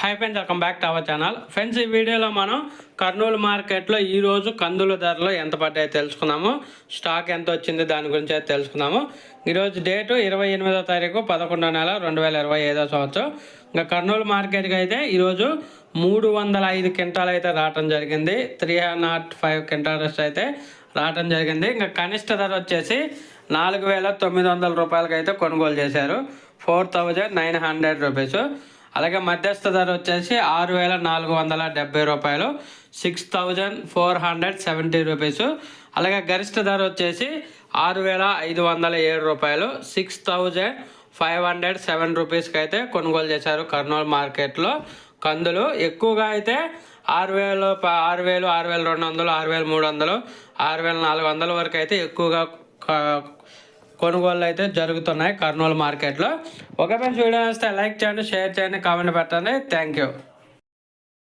Hi friends, welcome back to our channel. Friends, ఈ వీడియోలో మనం కర్నూలు మార్కెట్లో ఈరోజు కందుల ధరలు ఎంత పడ్డాయో తెలుసుకున్నాము. స్టాక్ ఎంత వచ్చింది దాని గురించి అయితే తెలుసుకున్నాము. ఈరోజు డేటు 28వ తారీఖు 11వ నెల 2025 సంవత్సరం. ఇంకా కర్నూలు మార్కెట్కి అయితే ఈరోజు 305 క్వింటాలు అయితే రావటం జరిగింది. 305 క్వింటాల్స్ అయితే రావటం జరిగింది. ఇంకా కనిష్ట ధర వచ్చేసి 4,900 రూపాయలకి అయితే కొనుగోలు చేశారు. 4,900 రూపీస్. అలాగే మధ్యస్థ ధర వచ్చేసి 6,470 రూపాయలు, 6,470 రూపీస్. అలాగే గరిష్ట ధర వచ్చేసి 6,507 రూపాయలు, 6,507 రూపీస్కి అయితే కొనుగోలు చేశారు కర్నూలు మార్కెట్లో. కందులు ఎక్కువగా అయితే 6,000, 6,200, 6,300, 6,400 వరకు అయితే ఎక్కువగా కొనుగోళ్ళు అయితే జరుగుతున్నాయి కర్నూలు మార్కెట్లో. ఒక ఫ్రెండ్స్, వీడియో వస్తే లైక్ చేయండి, షేర్ చేయండి, కామెంట్ పెట్టండి. Thank you.